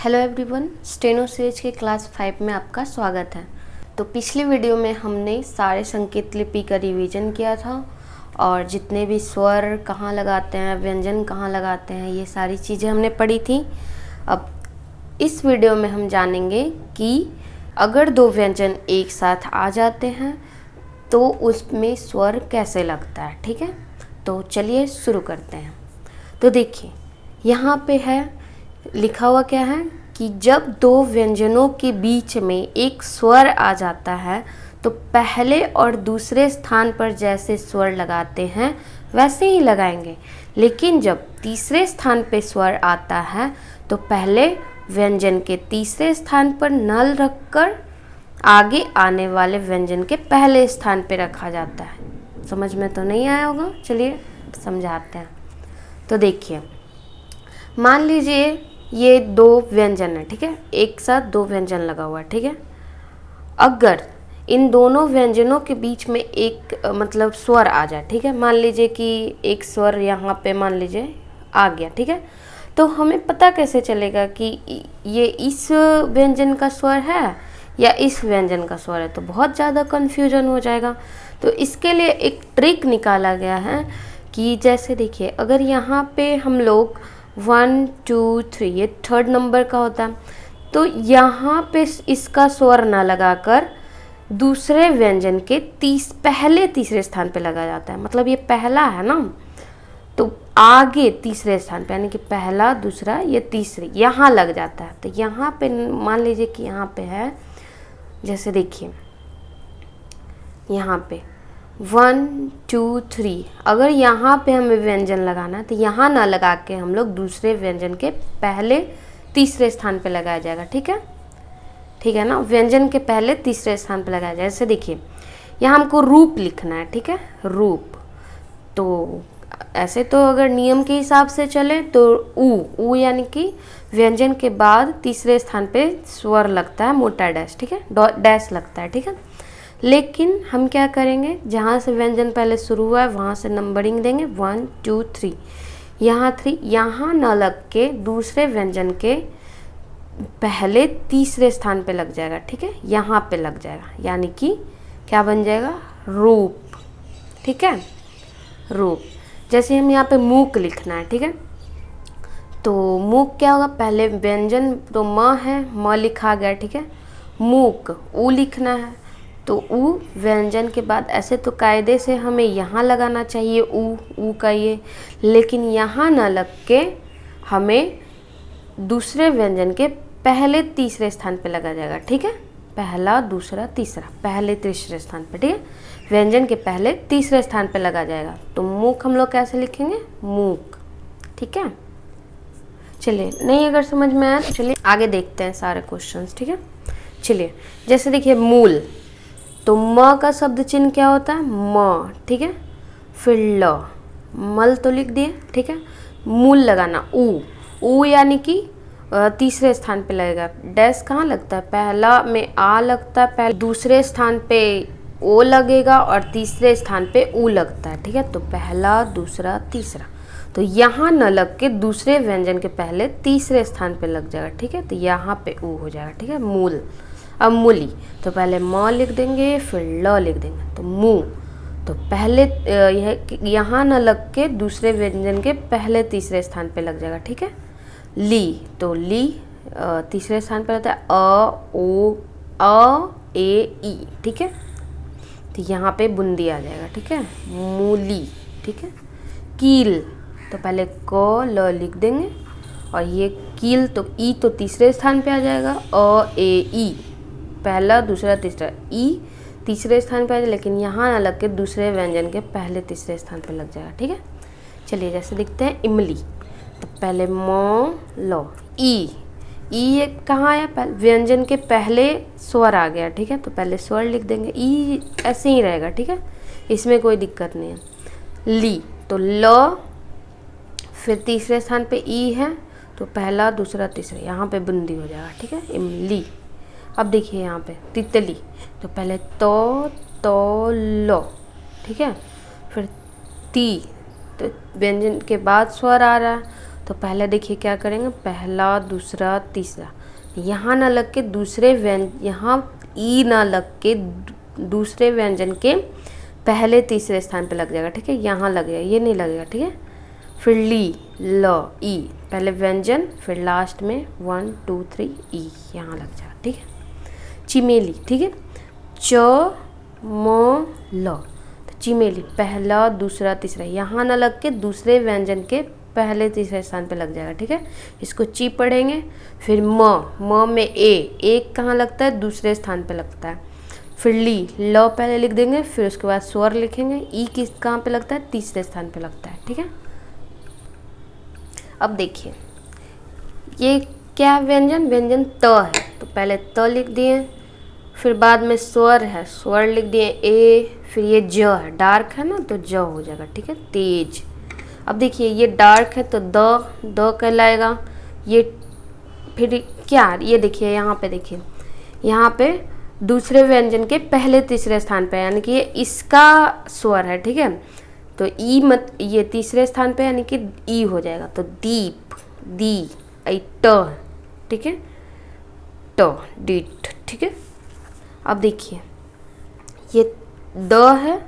Hello everyone, steno series के class 5 में आपका स्वागत है। तो पिछली वीडियो में हमने सारे संकेत लिपि का रिवीजन किया था और जितने भी स्वर कहाँ लगाते हैं, व्यंजन कहाँ लगाते हैं, ये सारी चीज़ें हमने पढ़ी थी। अब इस वीडियो में हम जानेंगे कि अगर दो व्यंजन एक साथ आ जाते हैं तो उसमें स्वर कैसे लगता है। ठीक है, तो चलिए शुरू करते हैं। तो देखिए यहाँ पे है लिखा हुआ क्या है कि जब दो व्यंजनों के बीच में एक स्वर आ जाता है तो पहले और दूसरे स्थान पर जैसे स्वर लगाते हैं वैसे ही लगाएंगे, लेकिन जब तीसरे स्थान पर स्वर आता है तो पहले व्यंजन के तीसरे स्थान पर नल रखकर आगे आने वाले व्यंजन के पहले स्थान पर रखा जाता है। समझ में तो नहीं आया होगा, चलिए समझाते हैं। तो देखिए, मान लीजिए ये दो व्यंजन है, ठीक है, एक साथ दो व्यंजन लगा हुआ है, ठीक है। अगर इन दोनों व्यंजनों के बीच में एक मतलब स्वर आ जाए, ठीक है, मान लीजिए कि एक स्वर यहाँ पे मान लीजिए आ गया, ठीक है, तो हमें पता कैसे चलेगा कि ये इस व्यंजन का स्वर है या इस व्यंजन का स्वर है? तो बहुत ज़्यादा कन्फ्यूजन हो जाएगा। तो इसके लिए एक ट्रिक निकाला गया है कि जैसे देखिए, अगर यहाँ पे हम लोग 1 2 3 ये थर्ड नंबर का होता है, तो यहाँ पे इसका स्वर ना लगाकर दूसरे व्यंजन के पहले तीसरे स्थान पे लगा जाता है। मतलब ये पहला है ना, तो आगे तीसरे स्थान पे, यानी कि पहला दूसरा ये तीसरे यहाँ लग जाता है। तो यहाँ पे मान लीजिए कि यहाँ पे है, जैसे देखिए यहाँ पे 1 2 3, अगर यहाँ पे हमें व्यंजन लगाना है तो यहाँ ना लगा के हम लोग दूसरे व्यंजन के पहले तीसरे स्थान पे लगाया जाएगा। ठीक है, ठीक है ना, व्यंजन के पहले तीसरे स्थान पे लगाया जाएगा। जैसे देखिए यहाँ हमको रूप लिखना है, ठीक है, रूप। तो ऐसे तो अगर नियम के हिसाब से चले तो ऊ यानी कि व्यंजन के बाद तीसरे स्थान पे स्वर लगता है, मोटा डैश, ठीक है, डैश लगता है, ठीक है। लेकिन हम क्या करेंगे, जहाँ से व्यंजन पहले शुरू हुआ है वहाँ से नंबरिंग देंगे 1 2 3। यहाँ 3 यहाँ न लग के दूसरे व्यंजन के पहले तीसरे स्थान पे लग जाएगा, ठीक है, यहाँ पे लग जाएगा, यानी कि क्या बन जाएगा, रूप। ठीक है, रूप। जैसे हम यहाँ पे मूक लिखना है, ठीक है, तो मूक क्या होगा, पहले व्यंजन तो म है, म लिखा गया, ठीक है, मूक ऊ लिखना है, तो ऊ व्यंजन के बाद ऐसे तो कायदे से हमें यहाँ लगाना चाहिए ऊ का ये, लेकिन यहाँ ना लग के हमें दूसरे व्यंजन के पहले तीसरे स्थान पे लगा जाएगा। ठीक है, पहला दूसरा तीसरा, पहले तीसरे स्थान पे, ठीक है, व्यंजन के पहले तीसरे स्थान पे लगा जाएगा। तो मूक हम लोग कैसे लिखेंगे, मूक। ठीक है, चलिए, नहीं अगर समझ में आया तो चलिए आगे देखते हैं सारे क्वेश्चंस। ठीक है, चलिए जैसे देखिए मूल, तो म का शब्द चिन्ह क्या होता है, म, ठीक है, फिर ल, मल तो लिख दिए, ठीक है, मूल लगाना ऊ यानी कि तीसरे स्थान पे लगेगा। डैश कहाँ लगता है, पहला में आ लगता है, पहले दूसरे स्थान पे ओ लगेगा और तीसरे स्थान पे ऊ लगता है। ठीक है, तो पहला दूसरा तीसरा, तो यहाँ न लग के दूसरे व्यंजन के पहले तीसरे स्थान पे लग जाएगा। ठीक है, तो यहाँ पे ऊ हो जाएगा। ठीक है, मूल। अब मूली, तो पहले म लिख देंगे फिर ल लिख देंगे, तो मुँह, तो पहले यहाँ न लग के दूसरे व्यंजन के पहले तीसरे स्थान पे लग जाएगा। ठीक है, ली, तो ली तीसरे स्थान पे रहता है, अ ए ई, ठीक है, तो यहाँ पे बूंदी आ जाएगा। ठीक है, मूली। ठीक है, कील, तो पहले क ल लिख देंगे और ये कील, तो ई तो तीसरे स्थान पे आ जाएगा, अ ए ई, पहला दूसरा तीसरा, ई तीसरे स्थान पे आ जाएगा, लेकिन यहाँ ना लग के दूसरे व्यंजन के पहले तीसरे स्थान पे लग जाएगा। ठीक है, चलिए जैसे दिखते हैं इमली, तो पहले म ल, ई एक कहाँ आया, पहले व्यंजन के पहले स्वर आ गया। ठीक है, तो पहले स्वर लिख देंगे, ई ऐसे ही रहेगा। ठीक है, इसमें कोई दिक्कत नहीं है। ली, तो ल, फिर तीसरे स्थान पे ई है, तो पहला दूसरा तीसरा, यहाँ पे बूंदी हो जाएगा। ठीक है, इमली। अब देखिए यहाँ पे तितली, तो पहले तो लो, ठीक है, फिर ती, तो व्यंजन के बाद स्वर आ रहा है, तो पहले देखिए क्या करेंगे, पहला दूसरा तीसरा, यहाँ ना लग के दूसरे यहाँ ई ना लग के दूसरे व्यंजन के पहले तीसरे स्थान पे लग जाएगा, ठीक है, यहाँ लगेगा, ये नहीं लगेगा, ठीक है। फिर ली, ल, ई, पहले व्यंजन फिर लास्ट में 1 2 3 ई, यहाँ लग जाएगा, ठीक है। चिमेली, ठीक है, च म ल, तो चिमेली पहला दूसरा तीसरा, यहाँ ना लग के दूसरे व्यंजन के पहले तीसरे स्थान पे लग जाएगा, ठीक है। इसको ची पढ़ेंगे। फिर म में ए कहाँ लगता है, दूसरे स्थान पे लगता है। फिर ली, ल पहले लिख देंगे, फिर उसके बाद स्वर लिखेंगे, ई किस कहाँ पे लगता है, तीसरे स्थान पे लगता है, ठीक है। अब देखिए ये क्या व्यंजन, व्यंजन त है, तो पहले त लिख दिए, फिर बाद में स्वर है, स्वर लिख दिए ए, फिर ये ज है, डार्क है ना तो ज हो जाएगा, ठीक है, तेज। अब देखिए ये डार्क है तो द कहलाएगा, ये फिर क्या, ये देखिए यहाँ पे, देखिए यहाँ पे दूसरे व्यंजन के पहले तीसरे स्थान पे, यानी कि ये इसका स्वर है, ठीक है, तो ई मत, ये तीसरे स्थान पे यानी कि ई हो जाएगा, तो दीप, दी, आई ट, ठीक है, ट, डीट, ठीक है। अब देखिए ये द है,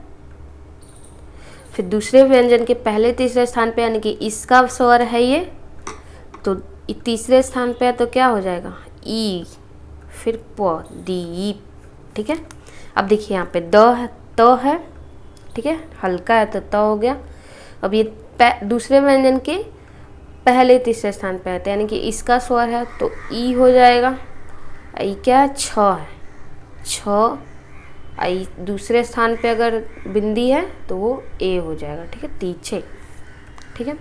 फिर दूसरे व्यंजन के पहले तीसरे स्थान पे यानी कि इसका स्वर है ये, तो तीसरे स्थान पे है तो क्या हो जाएगा, ई, फिर प, दीप, ठीक है। अब देखिए यहाँ पे द है, त है, ठीक है, हल्का है तो त हो गया। अब ये दूसरे व्यंजन के पहले तीसरे स्थान पे है तो यानी कि इसका स्वर है तो ई हो जाएगा, ई क्या है, छ है, छ, आई दूसरे स्थान पे अगर बिंदी है तो वो ए हो जाएगा, ठीक है, तीछे, ठीक है।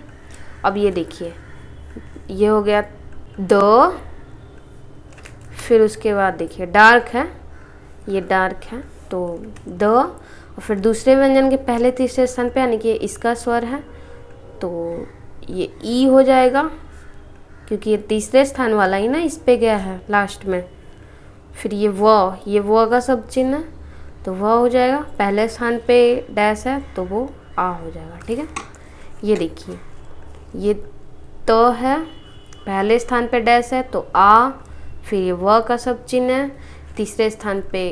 अब ये देखिए ये हो गया द, फिर उसके बाद देखिए डार्क है, ये डार्क है तो द, और फिर दूसरे व्यंजन के पहले तीसरे स्थान पे यानी कि इसका स्वर है तो ये ई हो जाएगा, क्योंकि ये तीसरे स्थान वाला ही ना इस पे गया है लास्ट में। फिर ये व का सब चिन्ह है तो वह हो जाएगा, पहले स्थान पे डैश है तो वो आ हो जाएगा, ठीक है। ये देखिए ये त है, पहले स्थान पे डैश है तो आ, फिर ये व का सब चिन्ह है, तीसरे स्थान पे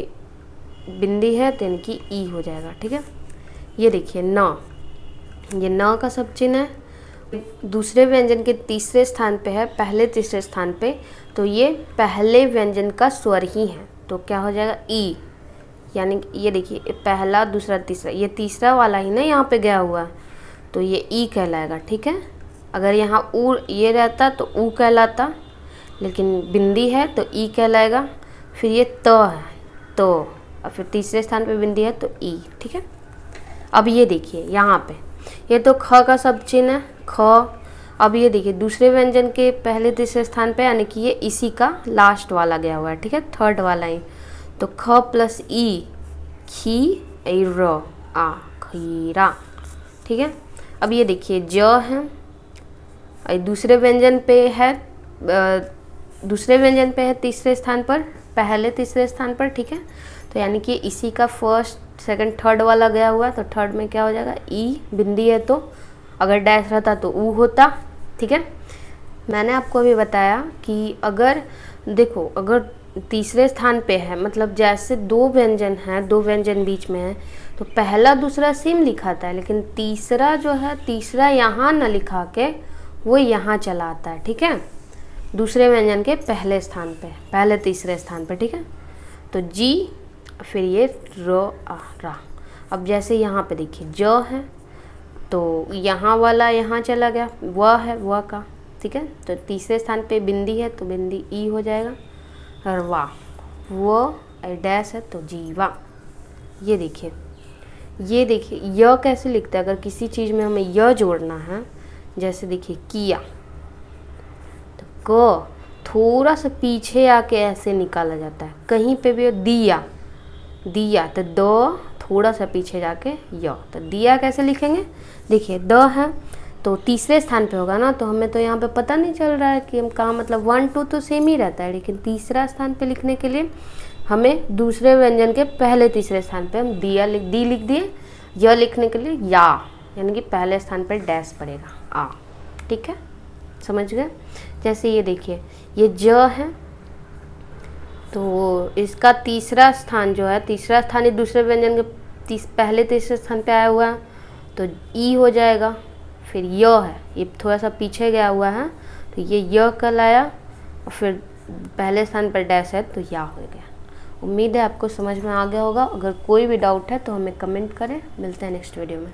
बिंदी है तो यानी कि ई हो जाएगा, ठीक है। ये देखिए न, ये न का सब चिन्ह है, दूसरे व्यंजन के तीसरे स्थान पे है, पहले तीसरे स्थान पे, तो ये पहले व्यंजन का स्वर ही है तो क्या हो जाएगा, ई, यानी ये देखिए पहला दूसरा तीसरा, ये तीसरा वाला ही ना यहाँ पे गया हुआ है तो ये ई कहलाएगा, ठीक है। अगर यहाँ ऊ ये रहता तो ऊ कहलाता, लेकिन बिंदी है तो ई कहलाएगा। फिर ये त है तो, और फिर तीसरे स्थान पे बिंदी है तो ई, ठीक है। अब ये देखिए यहाँ पे ये तो ख का सब चिन्ह है, ख। अब ये देखिए दूसरे व्यंजन के पहले तीसरे स्थान पे यानी कि ये इसी का लास्ट वाला गया हुआ है, ठीक है, थर्ड वाला ही, तो ख प्लस ई, खी, ए र, आ, खीरा, ठीक है। अब ये देखिए ज है, दूसरे व्यंजन पे है, दूसरे व्यंजन पे है तीसरे स्थान पर, पहले तीसरे स्थान पर, ठीक है, तो यानी कि इसी का फर्स्ट सेकंड थर्ड वाला गया हुआ है तो थर्ड में क्या हो जाएगा, ई, बिंदी है तो अगर डैश रहता तो ऊ होता, ठीक है। मैंने आपको अभी बताया कि अगर देखो अगर तीसरे स्थान पे है, मतलब जैसे दो व्यंजन हैं, दो व्यंजन बीच में है तो पहला दूसरा सेम लिखाता है, लेकिन तीसरा जो है, तीसरा यहाँ न लिखा के वो यहाँ चला आता है, ठीक है, दूसरे व्यंजन के पहले स्थान पे, पहले तीसरे स्थान पे, ठीक है। तो जी, फिर ये र, आ, रा। अब जैसे यहाँ पे देखिए ज है तो यहाँ वाला यहाँ चला गया, व है व का, ठीक है, तो तीसरे स्थान पे बिंदी है तो बिंदी ई हो जाएगा, और वाह, वो डैश है तो जीवा। ये देखिए य कैसे लिखते हैं, अगर किसी चीज़ में हमें य जोड़ना है, जैसे देखिए किया, तो क थोड़ा सा पीछे आके ऐसे निकाला जाता है, कहीं पे भी दिया तो द थोड़ा सा पीछे जाके य, तो दिया कैसे लिखेंगे, देखिए द है तो तीसरे स्थान पे होगा ना, तो हमें तो यहाँ पे पता नहीं चल रहा है कि हम कहाँ, मतलब 1 2 तो सेम ही रहता है, लेकिन तीसरा स्थान पे लिखने के लिए हमें दूसरे व्यंजन के पहले तीसरे स्थान पे हम दी लिख दिए, य लिखने के लिए या, यानी कि पहले स्थान पर डैश पड़ेगा, आ, ठीक है, समझ गए। जैसे ये देखिए, ये ज है तो इसका तीसरा स्थान जो है, तीसरा स्थान ये दूसरे व्यंजन के पहले तीसरे स्थान पे आया हुआ है तो ई हो जाएगा। फिर य है, ये थोड़ा सा पीछे गया हुआ है तो ये य कल आया और फिर पहले स्थान पर डैश है तो या हो गया। उम्मीद है आपको समझ में आ गया होगा। अगर कोई भी डाउट है तो हमें कमेंट करें। मिलते हैं नेक्स्ट वीडियो में।